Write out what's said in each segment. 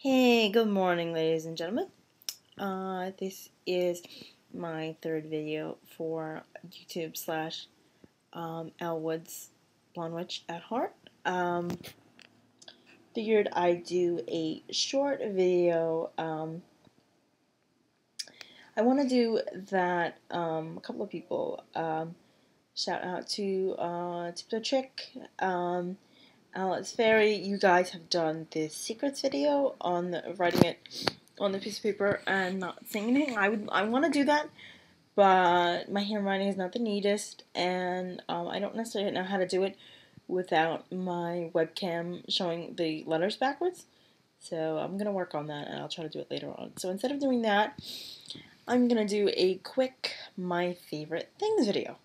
Hey, good morning, ladies and gentlemen. This is my third video for YouTube slash Elwood's Blonde Witch at Heart. Figured I'd do a short video. I want to do that. A couple of people. Shout out to Tiptoe Chick. Alex Ferry, you guys have done this secrets video on writing it on the piece of paper and not saying anything. I want to do that, but my handwriting is not the neatest, and I don't necessarily know how to do it without my webcam showing the letters backwards. So I'm gonna work on that, and I'll try to do it later on. So instead of doing that, I'm gonna do a quick my favorite things video.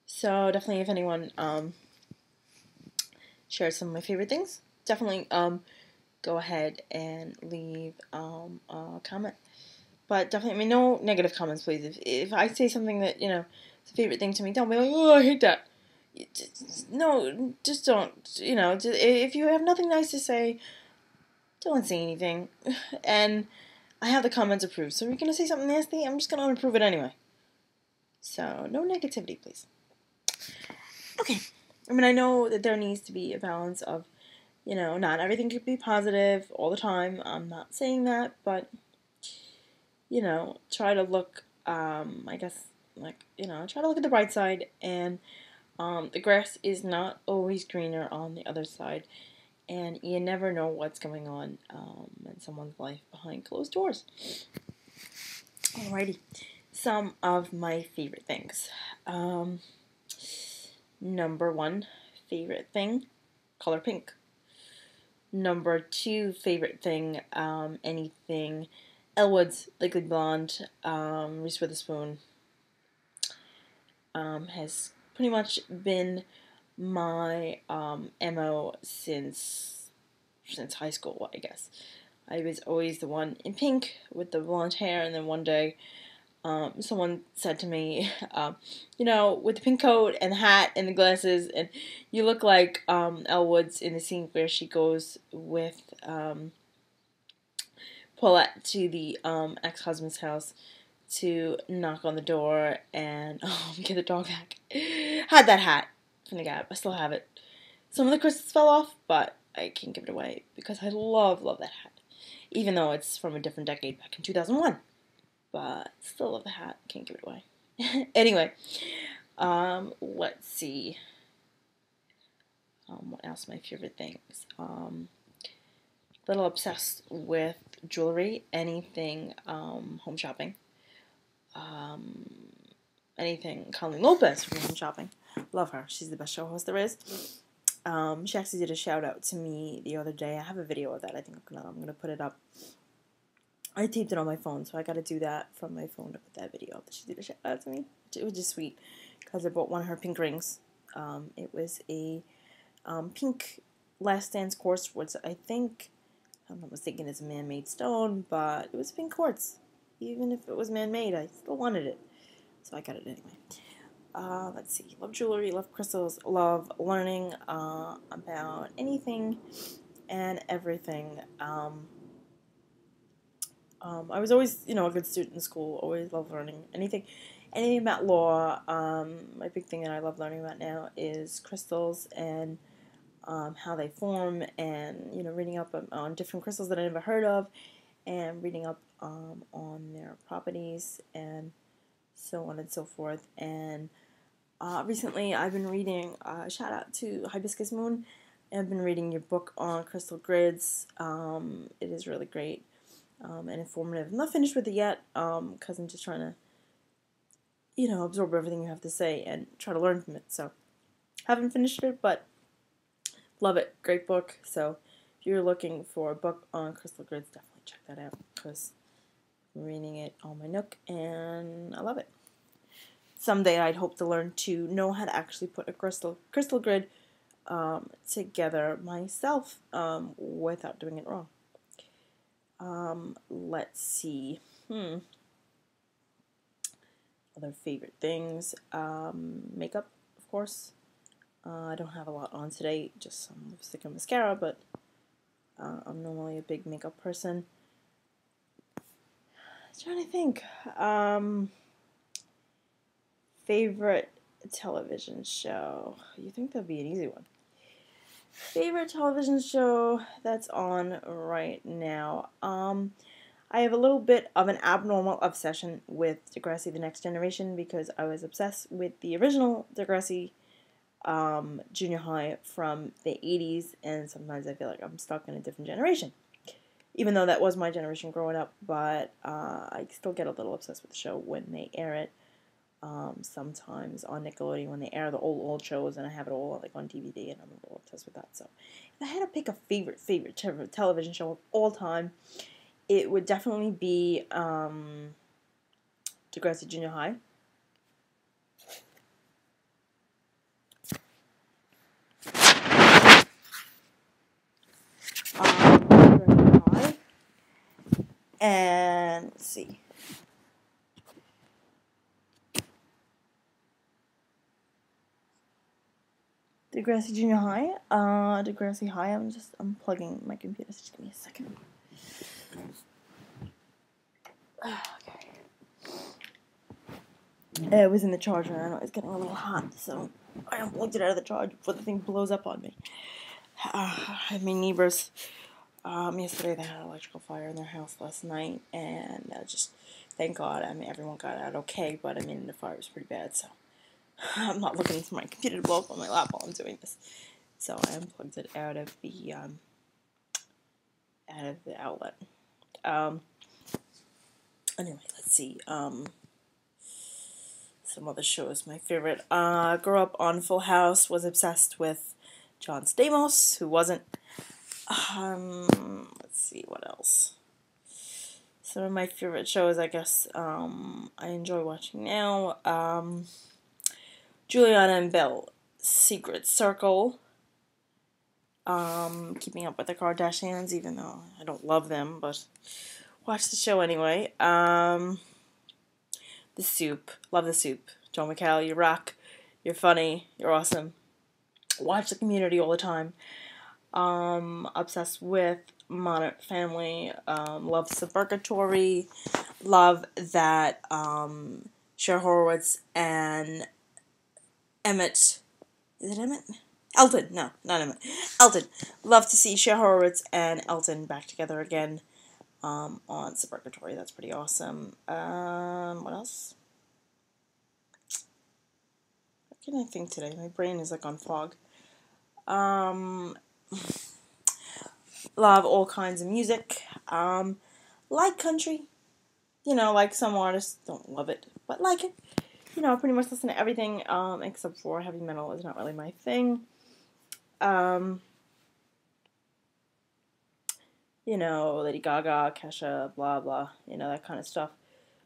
So definitely, if anyone share some of my favorite things, definitely go ahead and leave a comment. But definitely, I mean, no negative comments, please. If I say something that, is a favorite thing to me, don't be like, oh, I hate that. No, just don't, if you have nothing nice to say, don't say anything. And I have the comments approved, so if you're going to say something nasty, I'm just going to unapprove it anyway. So, no negativity, please. Okay. I mean, I know that there needs to be a balance of, not everything could be positive all the time. I'm not saying that, but, try to look, I guess, try to look at the bright side, and the grass is not always greener on the other side, and you never know what's going on in someone's life behind closed doors. Alrighty, some of my favorite things. Number one favorite thing, color pink. Number two favorite thing, anything Elwood's Legally Blonde, Reese Witherspoon, has pretty much been my MO since high school, I guess. I was always the one in pink with the blonde hair, and then one day someone said to me, with the pink coat and the hat and the glasses, and you look like Elwood's in the scene where she goes with Paulette to the ex-husband's house to knock on the door and get the dog back. Had that hat from the Gap. I still have it. Some of the crystals fell off, but I can't give it away because I love that hat. Even though it's from a different decade, back in 2001. But still love the hat. Can't give it away. Anyway, let's see. What else are my favorite things? Little obsessed with jewelry, anything home shopping. Anything Colleen Lopez from Home Shopping. Love her. She's the best show host there is. She actually did a shout out to me the other day. I have a video of that. I think I'm gonna put it up. I taped it on my phone, so I got to do that from my phone to put that video up. She did a shout out to me. It was just sweet because I bought one of her pink rings. It was a pink Last Dance quartz, which I think, I'm not mistaken, it's a man-made stone, but it was pink quartz. Even if it was man-made, I still wanted it. So I got it anyway. Let's see. Love jewelry, love crystals, love learning about anything and everything. I was always, a good student in school. Always loved learning anything about law. My big thing that I love learning about now is crystals and how they form, and reading up on different crystals that I never heard of, and reading up on their properties and so on and so forth. And recently I've been reading, shout out to Hibiscus Moon, I've been reading your book on crystal grids. It is really great and informative. I'm not finished with it yet because I'm just trying to, absorb everything you have to say and try to learn from it. So haven't finished it, but love it. Great book. So if you're looking for a book on crystal grids, definitely check that out because I'm reading it on my Nook and I love it. Someday I'd hope to learn to know how to actually put a crystal grid together myself without doing it wrong. Let's see. Other favorite things. Makeup, of course. I don't have a lot on today, just some lipstick and mascara, but I'm normally a big makeup person. I'm trying to think. Favorite television show. You think that'd be an easy one? Favorite television show that's on right now. I have a little bit of an abnormal obsession with Degrassi: The Next Generation because I was obsessed with the original Degrassi junior high from the 80s, and sometimes I feel like I'm stuck in a different generation. Even though that was my generation growing up, but I still get a little obsessed with the show when they air it. Sometimes on Nickelodeon when they air the old shows, and I have it all like on DVD, and I'm a little obsessed with that. So, if I had to pick a favorite television show of all time, it would definitely be Degrassi Junior High. Degrassi High. And let's see. Degrassi Junior High. Degrassi High. I'm plugging my computer. So just give me a second. Okay. It was in the charger, and it was getting a little hot, so I unplugged it out of the charger before the thing blows up on me. I had my neighbors. Yesterday they had an electrical fire in their house last night, and just thank God. I mean, everyone got out okay, but I mean, the fire was pretty bad, so I'm not looking for my computer to blow up on my lap while I'm doing this. So I unplugged it out of the outlet. Anyway, let's see. Some other shows. My favorite. Grew up on Full House. Was obsessed with John Stamos, who wasn't. Let's see what else. Some of my favorite shows, I guess, I enjoy watching now. Juliana and Bill, Secret Circle. Keeping Up with the Kardashians, even though I don't love them, but watch the show anyway. The Soup. Love The Soup. Joe McHale, you rock. You're funny. You're awesome. Watch The Community all the time. Obsessed with Modern Family. Love Suburgatory. Love that Cher Horowitz and Emmett. Is it Emmett? Elton. No, not Emmett. Elton. Love to see Cher Horowitz and Elton back together again on Suburgatory. That's pretty awesome. What else? What can I think today? My brain is like on fog. Love all kinds of music. Like country. You know, like some artists don't love it, but like it. You know, pretty much listen to everything except for heavy metal is not really my thing. You know, Lady Gaga, Kesha, blah, blah, you know, that kind of stuff.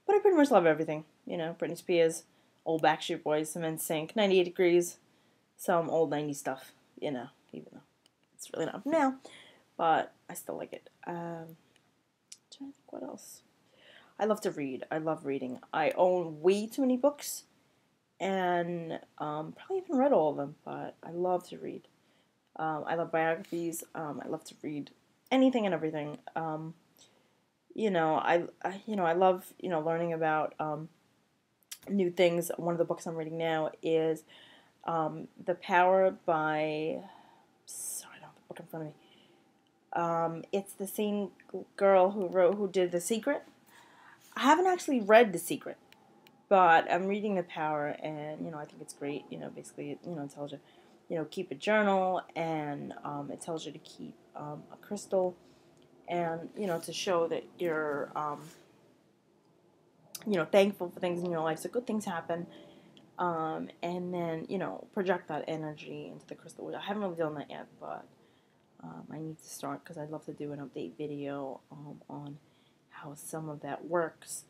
But I pretty much love everything. You know, Britney Spears, old Backstreet Boys, some NSYNC, 98 Degrees, some old 90s stuff, you know, even though it's really not from now. But I still like it. I'm trying to think what else. I love to read. I love reading. I own way too many books, and probably haven't read all of them, but I love to read. I love biographies. I love to read anything and everything. You know, I love, you know, learning about new things. One of the books I'm reading now is The Power by, sorry, I don't have the book in front of me. It's the same girl who did The Secret. I haven't actually read The Secret, but I'm reading The Power, and, you know, I think it's great. You know, basically, it, you know, it tells you, you know, keep a journal, and it tells you to keep a crystal, and, you know, to show that you're, you know, thankful for things in your life, so good things happen, and then, you know, project that energy into the crystal, which I haven't really done that yet, but I need to start, because I'd love to do an update video on how some of that works.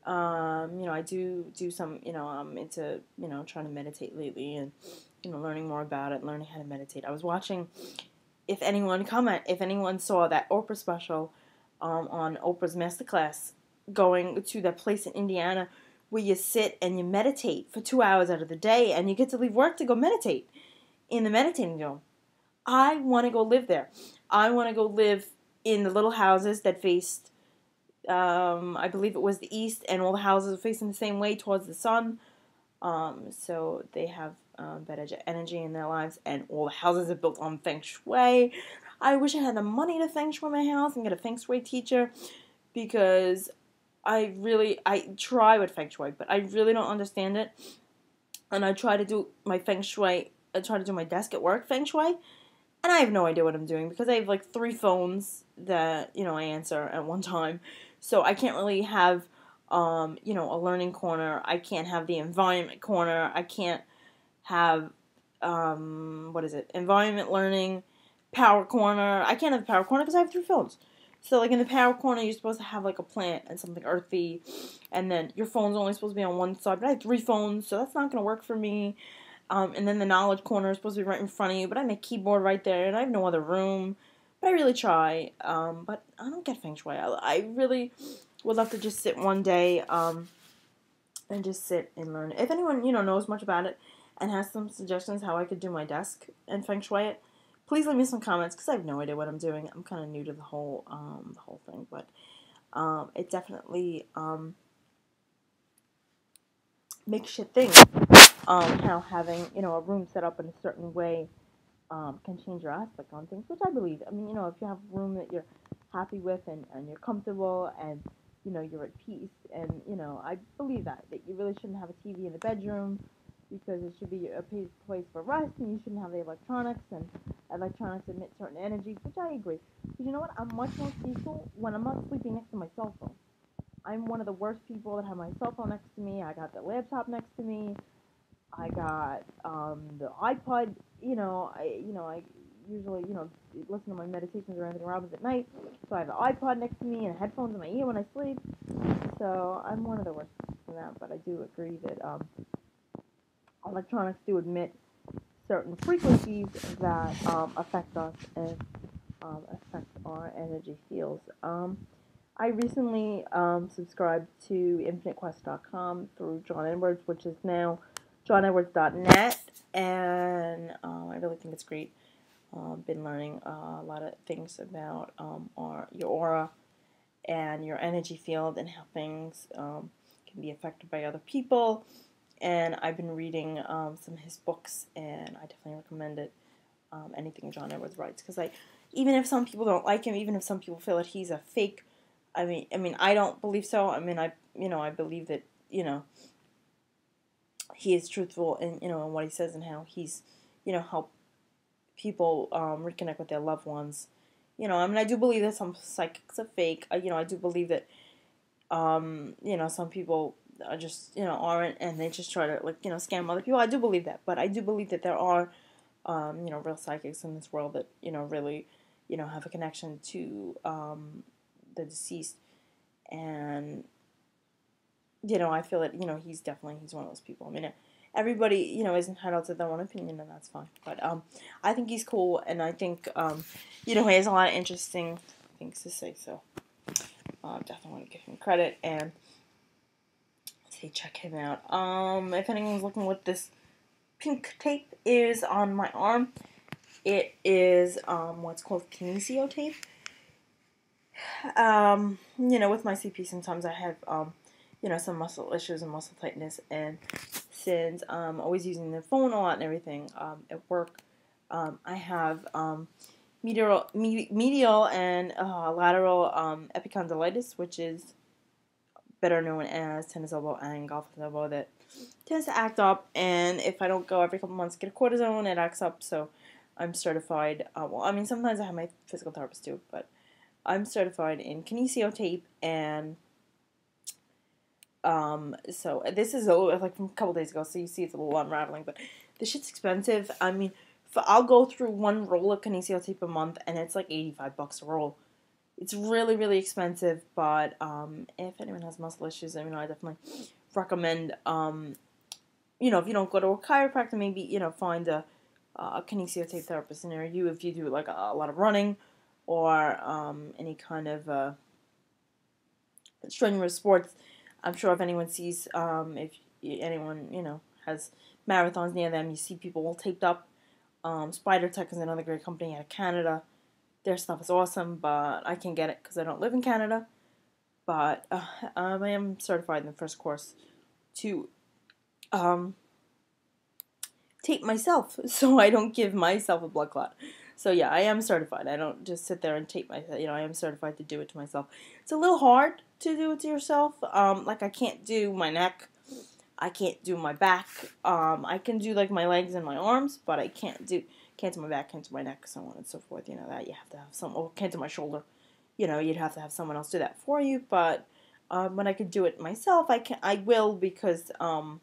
You know, I do some, you know, I'm into, you know, trying to meditate lately, and, you know, learning more about it, learning how to meditate. I was watching, if anyone saw that Oprah special on Oprah's Masterclass, going to that place in Indiana where you sit and you meditate for 2 hours out of the day, and you get to leave work to go meditate in the meditating zone. I want to go live there. I want to go live in the little houses that faced, I believe it was the east, and all the houses are facing the same way towards the sun. So they have better energy in their lives, and all the houses are built on feng shui. I wish I had the money to feng shui my house and get a feng shui teacher, because I try with feng shui, but I really don't understand it. And I try to do my feng shui, I try to do my desk at work feng shui, and I have no idea what I'm doing, because I have like 3 phones that, I answer at one time. So I can't really have, a learning corner. I can't have the environment corner. I can't have, environment learning, power corner. I can't have power corner because I have 3 phones. So like in the power corner, you're supposed to have like a plant and something earthy, and then your phone's only supposed to be on one side, but I have 3 phones, so that's not going to work for me. And then the knowledge corner is supposed to be right in front of you, but I have my keyboard right there, and I have no other room. But I really try. But I don't get feng shui. I really would love to just sit one day and just sit and learn. If anyone knows much about it and has some suggestions how I could do my desk and feng shui it, please leave me some comments, because I have no idea what I'm doing. I'm kind of new to the whole thing, but it definitely makes you think. How having a room set up in a certain way can change your aspect on things, which I believe. I mean, if you have a room that you're happy with, and you're comfortable, and you're at peace, and I believe that you really shouldn't have a TV in the bedroom, because it should be a place for rest, and you shouldn't have the electronics, and electronics emit certain energies, which I agree. But you know what? I'm much more peaceful when I'm not sleeping next to my cell phone. I'm one of the worst people that have my cell phone next to me. I got the laptop next to me. I got the iPod. I usually listen to my meditations or Anthony Robbins at night. So I have the iPod next to me and headphones in my ear when I sleep. So I'm one of the worst in that. But I do agree that electronics do emit certain frequencies that affect us and affect our energy fields. I recently subscribed to infinitequest.com through John Edwards, which is now johnedwards.net, and I really think it's great. Been learning a lot of things about your aura and your energy field, and how things can be affected by other people. And I've been reading some of his books, and I definitely recommend it. Anything John Edwards writes, because even if some people don't like him, even if some people feel that he's a fake, I mean, I don't believe so. I mean, I believe that he is truthful in in what he says, and how he's helped people reconnect with their loved ones. I mean, I do believe that some psychics are fake. I do believe that some people are just aren't, and they just try to scam other people. I do believe that, but I do believe that there are real psychics in this world that really have a connection to the deceased, and I feel that he's one of those people. I mean, everybody is entitled to their own opinion, and that's fine. But I think he's cool, and I think he has a lot of interesting things to say. So definitely want to give him credit and say check him out. If anyone's looking what this pink tape is on my arm, it is what's called kinesio tape. With my CP, sometimes I have some muscle issues and muscle tightness, and since I'm always using the phone a lot and everything at work, I have medial and lateral epicondylitis, which is better known as tennis elbow and golf elbow, that tends to act up, and if I don't go every couple months get a cortisone, it acts up. So I'm certified. Sometimes I have my physical therapist too, but I'm certified in kinesio tape, and so this is like from a couple days ago, so you see it's a little unraveling, but this shit's expensive. I mean, I'll go through one roll of kinesio tape a month, and it's like $85 a roll. It's really, really expensive, but if anyone has muscle issues, I definitely recommend, if you don't go to a chiropractor, maybe, find a kinesio tape therapist near you if you do, like, a lot of running or any kind of strenuous sports. I'm sure if anyone sees, if anyone, has marathons near them, you see people all taped up. Spider Tech is another great company out of Canada. Their stuff is awesome, but I can't get it because I don't live in Canada. But I am certified in the first course to tape myself so I don't give myself a blood clot. So yeah, I am certified. I don't just sit there and tape myself. I am certified to do it to myself. It's a little hard to do it to yourself. Like I can't do my neck. I can't do my back. I can do like my legs and my arms, but I can't do my back, can't do my neck, so on and so forth. That you have to have some. Or can't do my shoulder. You'd have to have someone else do that for you. But when I could do it myself, I will because I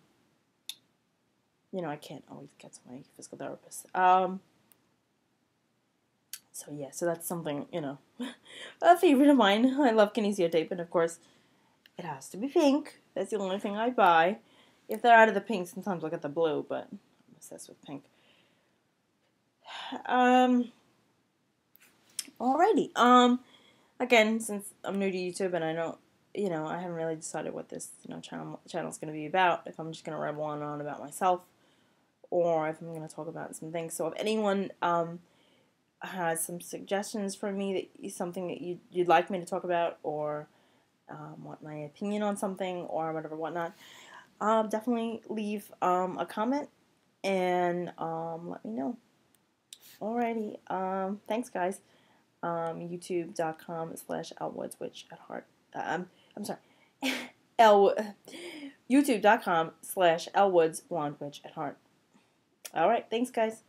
can't always get to my physical therapist. So yeah, so that's something, a favorite of mine. I love kinesio tape, and of course, it has to be pink. That's the only thing I buy. If they're out of the pink, sometimes I'll get the blue, but I'm obsessed with pink. Alrighty. Again, since I'm new to YouTube and I don't, I haven't really decided what this, channel's going to be about. If I'm just going to ramble on about myself, or if I'm going to talk about some things. So if anyone has some suggestions for me, something that you'd like me to talk about, or want my opinion on something, or whatever, whatnot, definitely leave a comment and let me know. Alrighty, thanks guys. YouTube.com/LWoodsWitchAtHeart. I'm sorry. YouTube.com/LWoodsBlondeWitchAtHeart. Alright, thanks guys.